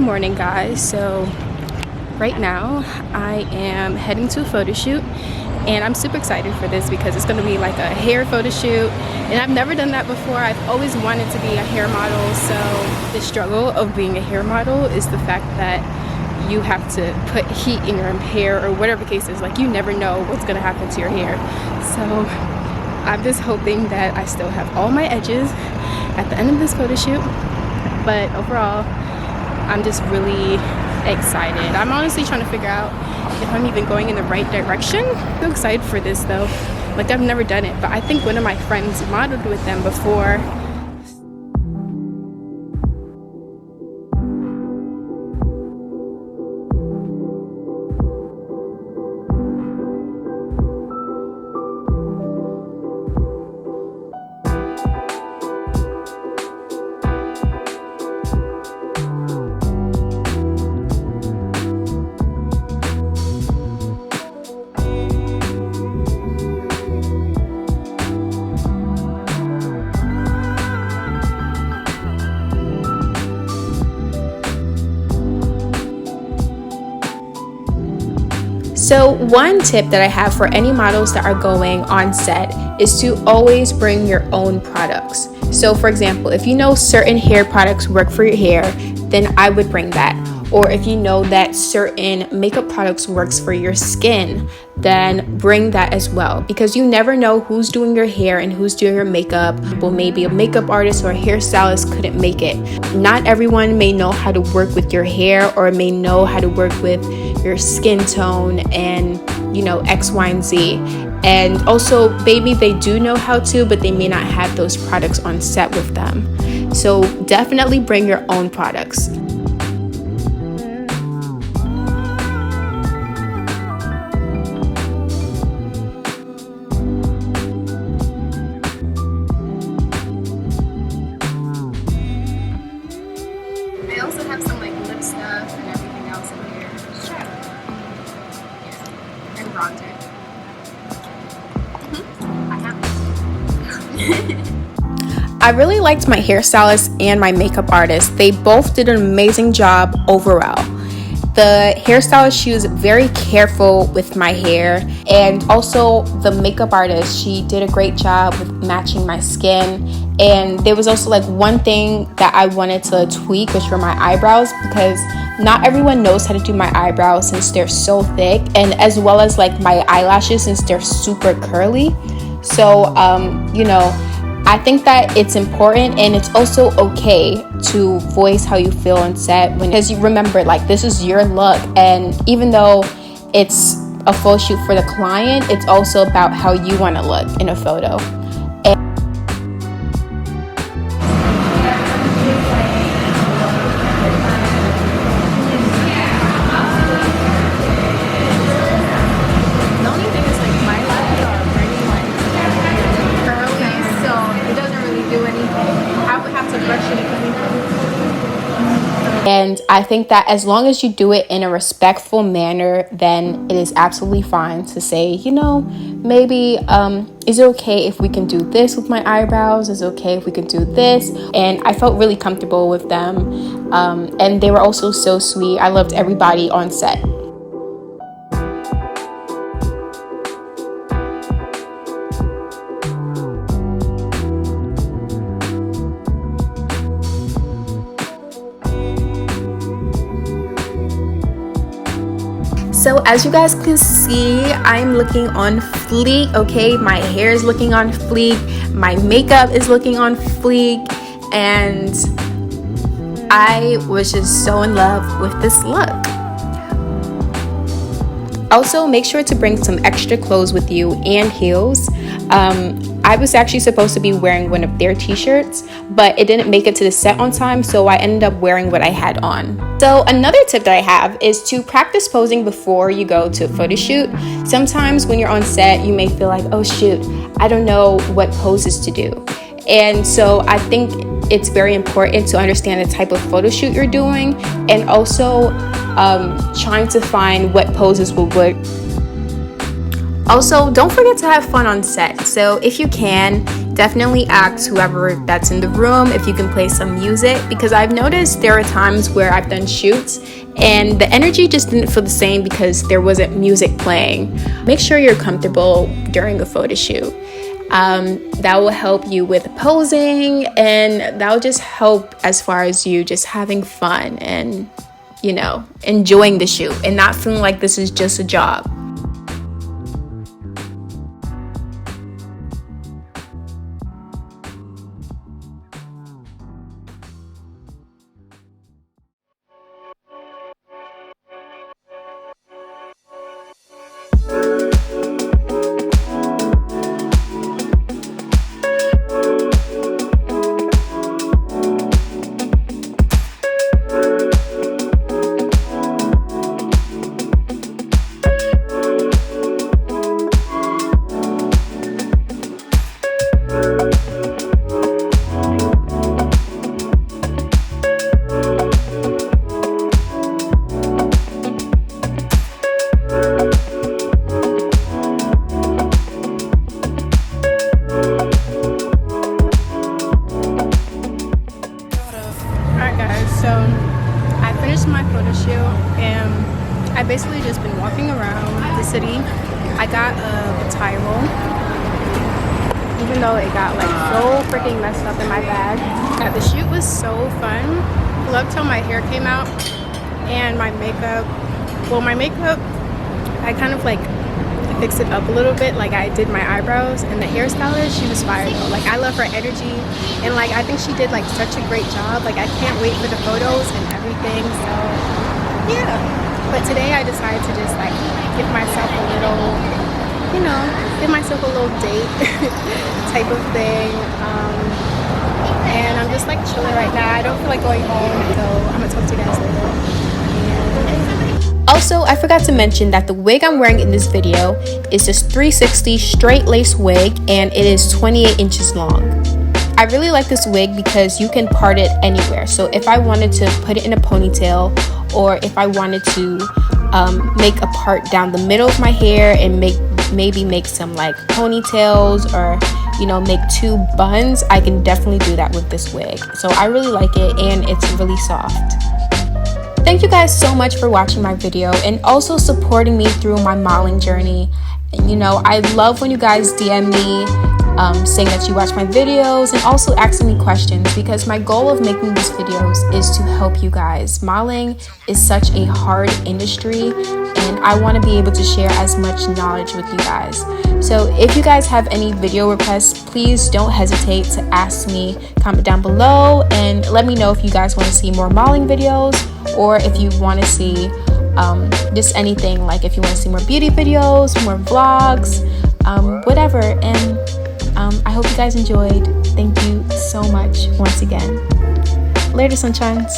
morning, guys. So right now I am heading to a photo shoot, and I'm super excited for this because it's going to be like a hair photo shoot, and I've never done that before. I've always wanted to be a hair model. So the struggle of being a hair model is the fact that you have to put heat in your hair, or whatever the case is. Like, you never know what's going to happen to your hair. So I'm just hoping that I still have all my edges at the end of this photo shoot. But overall, I'm just really excited. I'm honestly trying to figure out if I'm even going in the right direction. I'm so excited for this though. Like, I've never done it, but I think one of my friends modeled with them before. So one tip that I have for any models that are going on set is to always bring your own products. So for example, if you know certain hair products work for your hair, then I would bring that. Or if you know that certain makeup products works for your skin, then bring that as well, because you never know who's doing your hair and who's doing your makeup. Well, maybe a makeup artist or a hairstylist couldn't make it. Not everyone may know how to work with your hair, or may know how to work with your skin tone and, you know, X, Y, and Z. And also, maybe they do know how to, but they may not have those products on set with them. So definitely bring your own products. I also have some like lip stuff and everything else in here. Sure. Yeah. And bronzer. I have. I really liked my hairstylist and my makeup artist. They both did an amazing job overall. The hairstylist, she was very careful with my hair, and also the makeup artist, she did a great job with matching my skin. And there was also like one thing that I wanted to tweak, which were my eyebrows, because not everyone knows how to do my eyebrows since they're so thick, and as well as like my eyelashes since they're super curly. So you know, I think that it's important, and it's also okay to voice how you feel on set, because you remember, like, this is your look, and even though it's a photo shoot for the client, it's also about how you want to look in a photo. And I think that as long as you do it in a respectful manner, then it is absolutely fine to say, you know, maybe is it okay if we can do this with my eyebrows? Is it okay if we can do this? And I felt really comfortable with them. And they were also so sweet. I loved everybody on set. So as you guys can see, I'm looking on fleek, okay? My hair is looking on fleek, my makeup is looking on fleek, and I was just so in love with this look. Also, make sure to bring some extra clothes with you and heels. I was actually supposed to be wearing one of their t-shirts, but it didn't make it to the set on time, so I ended up wearing what I had on. So another tip that I have is to practice posing before you go to a photo shoot. Sometimes when you're on set, you may feel like, oh shoot, I don't know what poses to do. And so I think it's very important to understand the type of photo shoot you're doing, and also trying to find what poses will work. Also, don't forget to have fun on set. So if you can, definitely ask whoever that's in the room if you can play some music, because I've noticed there are times where I've done shoots and the energy just didn't feel the same because there wasn't music playing. Make sure you're comfortable during a photo shoot. That will help you with posing, and that will just help as far as you just having fun and, you know, enjoying the shoot and not feeling like this is just a job. So I finished my photo shoot and I basically just been walking around the city. I got a tie roll, even though it got like so freaking messed up in my bag. Yeah, the shoot was so fun. I loved how my hair came out and my makeup. Well, my makeup, I kind of like fixed it up a little bit. Like I did my eyebrows, and the hairstylist, she was fire though. Like I love her energy, and like I think she did like such a great job. Like I can't wait for the photos and everything. So yeah, but today I decided to just like give myself a little, you know, give myself a little date type of thing. And I'm just like chilling right now. I don't feel like going home, so I'm gonna talk to you guys later. Also, I forgot to mention that the wig I'm wearing in this video is this 360 straight lace wig, and it is 28 inches long. I really like this wig because you can part it anywhere. So if I wanted to put it in a ponytail, or if I wanted to make a part down the middle of my hair and maybe make some like ponytails, or you know, make two buns, I can definitely do that with this wig. So I really like it, and it's really soft. Thank you guys so much for watching my video and also supporting me through my modeling journey. And, you know, I love when you guys DM me saying that you watch my videos and also asking me questions, because my goal of making these videos is to help you guys. Modeling is such a hard industry, and I want to be able to share as much knowledge with you guys. So if you guys have any video requests, please don't hesitate to ask me. Comment down below and let me know if you guys want to see more modeling videos, or if you want to see just anything, like if you want to see more beauty videos, more vlogs, whatever. And I hope you guys enjoyed. Thank you so much once again. Later, sunshines.